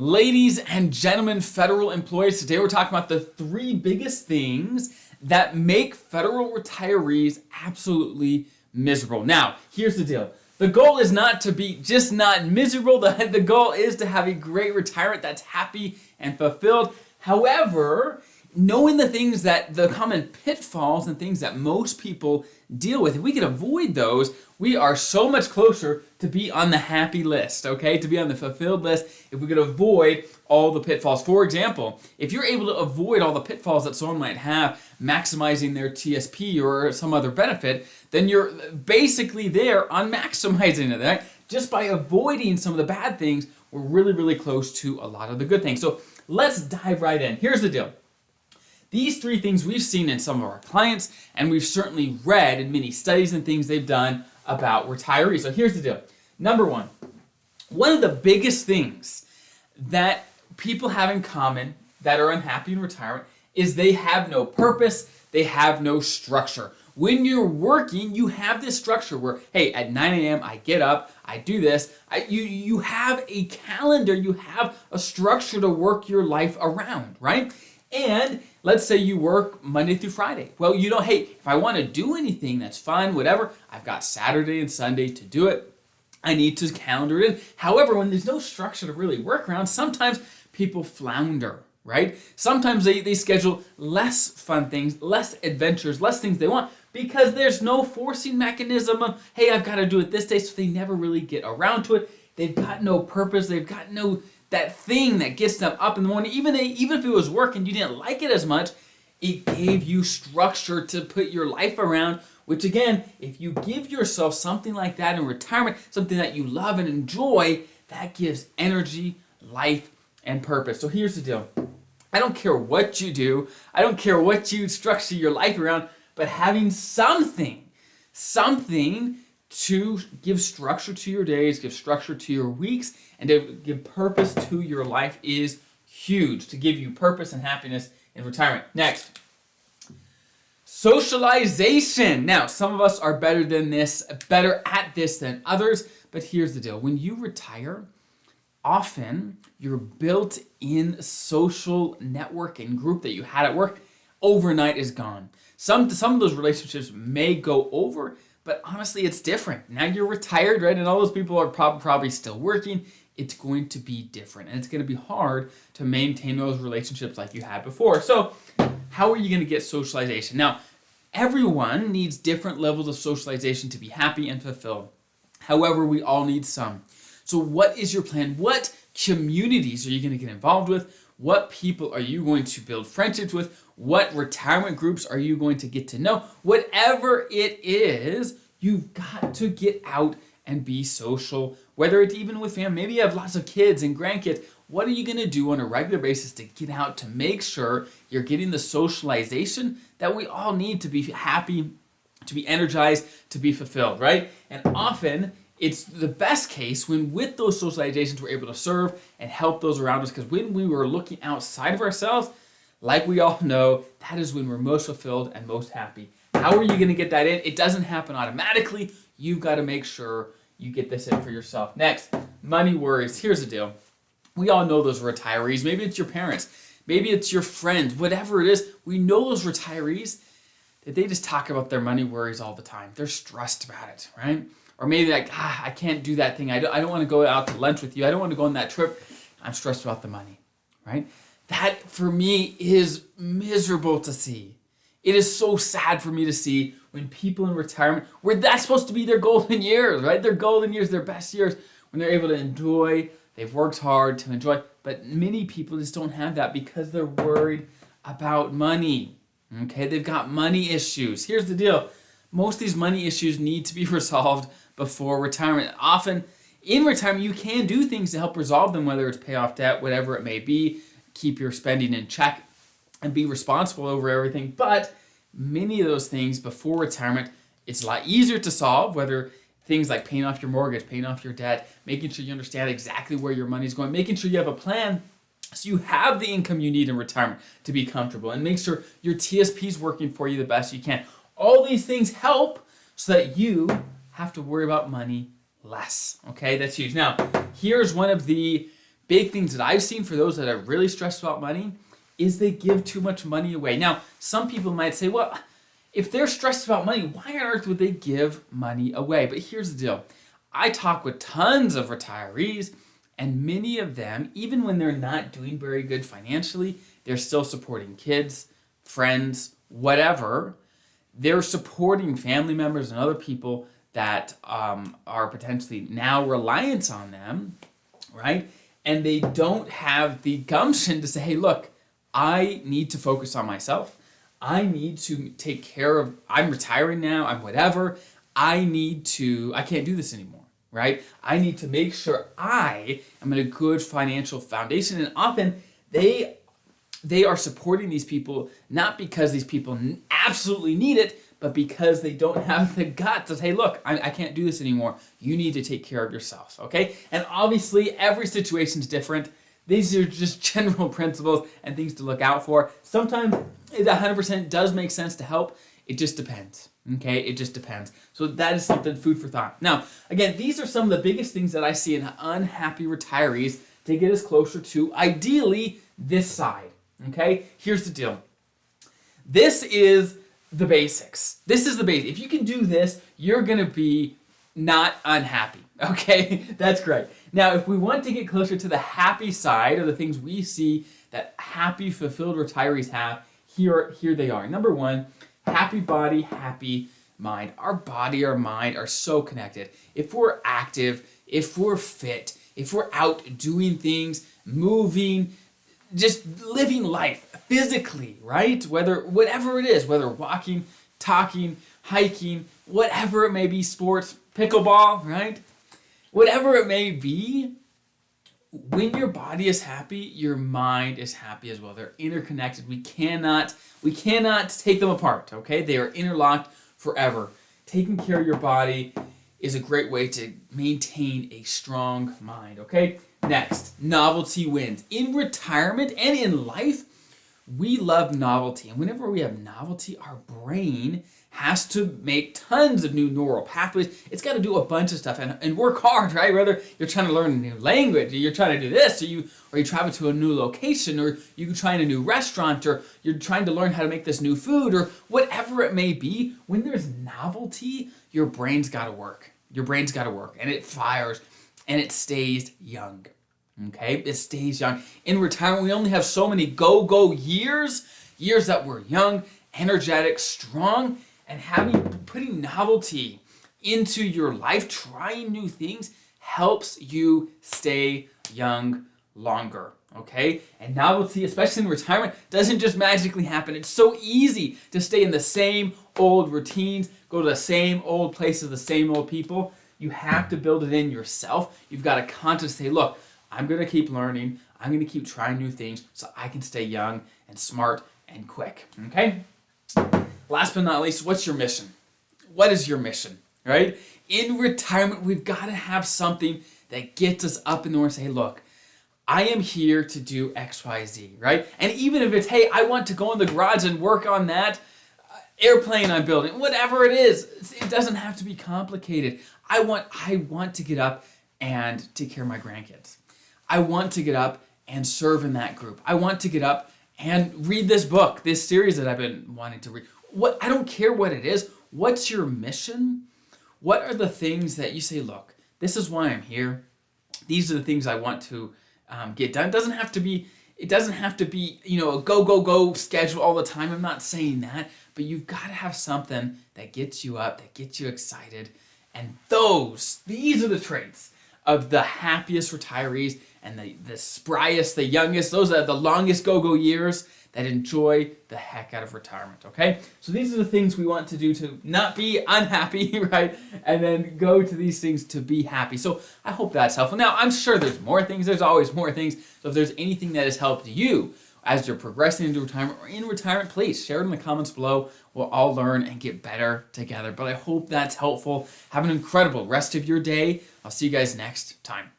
Ladies and gentlemen, federal employees, today we're talking about the 3 biggest things that make federal retirees absolutely miserable. Now, here's the deal. The goal is not to be just not miserable. The goal is to have a great retirement that's happy and fulfilled. However, knowing the things that the common pitfalls and things that most people deal with, if we can avoid those, we are so much closer to be on the happy list, okay? To be on the fulfilled list if we could avoid all the pitfalls. For example, if you're able to avoid all the pitfalls that someone might have maximizing their TSP or some other benefit, then you're basically there on maximizing it, right? Just by avoiding some of the bad things, we're really, really close to a lot of the good things. So let's dive right in. Here's the deal. These 3 things we've seen in some of our clients, and we've certainly read in many studies and things they've done about retirees. So here's the deal. Number one of the biggest things that people have in common that are unhappy in retirement is they have no purpose, they have no structure. When you're working, you have this structure where, hey, at 9 a.m. I get up, I do this. You have a calendar, you have a structure to work your life around, right? And let's say you work Monday through Friday. Well, hey, if I want to do anything that's fun, whatever, I've got Saturday and Sunday to do it. I need to calendar it in. However, when there's no structure to really work around, sometimes people flounder, right? Sometimes they schedule less fun things, less adventures, less things they want because there's no forcing mechanism of, hey, I've got to do it this day, so they never really get around to it. They've got no purpose. They've got no that thing that gets them up in the morning. Even if it was work and you didn't like it as much, it gave you structure to put your life around, which again, if you give yourself something like that in retirement, something that you love and enjoy, that gives energy, life, and purpose. So here's the deal. I don't care what you do. I don't care what you structure your life around, but having something to give structure to your days, give structure to your weeks, and to give purpose to your life is huge, to give you purpose and happiness in retirement. Next, socialization. Now, some of us are better at this than others, but here's the deal. When you retire, often your built-in social network and group that you had at work overnight is gone. Some of those relationships may go over, but honestly, it's different. Now you're retired, right? And all those people are probably still working. It's going to be different. And it's going to be hard to maintain those relationships like you had before. So how are you going to get socialization? Now, everyone needs different levels of socialization to be happy and fulfilled. However, we all need some. So what is your plan? What communities are you going to get involved with? What people are you going to build friendships with? What retirement groups are you going to get to know? Whatever it is, you've got to get out and be social, whether it's even with family. Maybe you have lots of kids and grandkids. What are you going to do on a regular basis to get out to make sure you're getting the socialization that we all need to be happy, to be energized, to be fulfilled, right? And often, it's the best case when with those socializations we're able to serve and help those around us, because when we were looking outside of ourselves, like we all know, that is when we're most fulfilled and most happy. How are you going to get that in? It doesn't happen automatically. You've got to make sure you get this in for yourself. Next, money worries. Here's the deal. We all know those retirees. Maybe it's your parents. Maybe it's your friends. Whatever it is, we know those retirees that they just talk about their money worries all the time. They're stressed about it, right? Or maybe like, I can't do that thing. I don't want to go out to lunch with you. I don't want to go on that trip. I'm stressed about the money, right? That, for me, is miserable to see. It is so sad for me to see when people in retirement, where that's supposed to be their golden years, right? Their golden years, their best years, when they're able to enjoy, they've worked hard to enjoy. But many people just don't have that because they're worried about money, okay? They've got money issues. Here's the deal. Most of these money issues need to be resolved before retirement. Often, in retirement, you can do things to help resolve them, whether it's pay off debt, whatever it may be, keep your spending in check, and be responsible over everything. But many of those things before retirement, it's a lot easier to solve, whether things like paying off your mortgage, paying off your debt, making sure you understand exactly where your money's going, making sure you have a plan so you have the income you need in retirement to be comfortable, and make sure your TSP is working for you the best you can. All these things help so that you have to worry about money less. Okay, that's huge. Now, here's one of the big things that I've seen for those that are really stressed about money is they give too much money away. Now, some people might say, well, if they're stressed about money, why on earth would they give money away? But here's the deal. I talk with tons of retirees, and many of them, even when they're not doing very good financially, they're still supporting kids, friends, whatever. They're supporting family members and other people that are potentially now reliant on them, right? And they don't have the gumption to say, hey, look, I need to focus on myself. I need to take care of, I'm retiring now, I'm whatever. I can't do this anymore, right? I need to make sure I am in a good financial foundation. And often they are supporting these people, not because these people absolutely need it, but because they don't have the guts to say, hey, look, I can't do this anymore. You need to take care of yourself, okay? And obviously, every situation is different. These are just general principles and things to look out for. Sometimes it 100% does make sense to help. It just depends, okay? It just depends. So that is something, food for thought. Now, again, these are some of the biggest things that I see in unhappy retirees to get us closer to, ideally, this side, okay? Here's the deal. This is the basics. This is the basics. If you can do this, you're going to be not unhappy, okay? That's great. Now, if we want to get closer to the happy side of the things we see that happy, fulfilled retirees have, here they are. Number one, happy body, happy mind. Our body, our mind are so connected. If we're active, if we're fit, if we're out doing things, moving, just living life physically, right? Whatever it is, whether walking, talking, hiking, whatever it may be, sports, pickleball, right? Whatever it may be, when your body is happy, your mind is happy as well. They're interconnected. We cannot take them apart, okay? They are interlocked forever. Taking care of your body is a great way to maintain a strong mind, okay? Next, novelty wins. In retirement and in life, we love novelty. And whenever we have novelty, our brain has to make tons of new neural pathways. It's got to do a bunch of stuff and work hard, right? Whether you're trying to learn a new language, or you're trying to do this, or you travel to a new location, or you try in a new restaurant, or you're trying to learn how to make this new food, or whatever it may be. When there's novelty, your brain's got to work. Your brain's got to work, and it fires, and it stays young. Okay, it stays young. In retirement, we only have so many go years that we're young, energetic, strong, and putting novelty into your life, trying new things, helps you stay young longer. Okay, and novelty, especially in retirement, doesn't just magically happen. It's so easy to stay in the same old routines, go to the same old places, the same old people. You have to build it in yourself. You've got to consciously say, look, I'm going to keep learning. I'm going to keep trying new things so I can stay young and smart and quick, okay? Last but not least, what's your mission? What is your mission, right? In retirement, we've got to have something that gets us up in the morning and say, hey, look, I am here to do X, Y, Z, right? And even if it's, hey, I want to go in the garage and work on that airplane I'm building, whatever it is, it doesn't have to be complicated. I want to get up and take care of my grandkids. I want to get up and serve in that group. I want to get up and read this book, this series that I've been wanting to read. I don't care what it is. What's your mission? What are the things that you say, look, this is why I'm here. These are the things I want to get done. It doesn't have to be, a go schedule all the time. I'm not saying that, but you've got to have something that gets you up, that gets you excited. And these are the traits of the happiest retirees and the spryest, the youngest, those are the longest go years that enjoy the heck out of retirement, okay? So these are the things we want to do to not be unhappy, right? And then go to these things to be happy. So I hope that's helpful. Now, I'm sure there's more things. There's always more things. So if there's anything that has helped you as you're progressing into retirement or in retirement, please share it in the comments below. We'll all learn and get better together. But I hope that's helpful. Have an incredible rest of your day. I'll see you guys next time.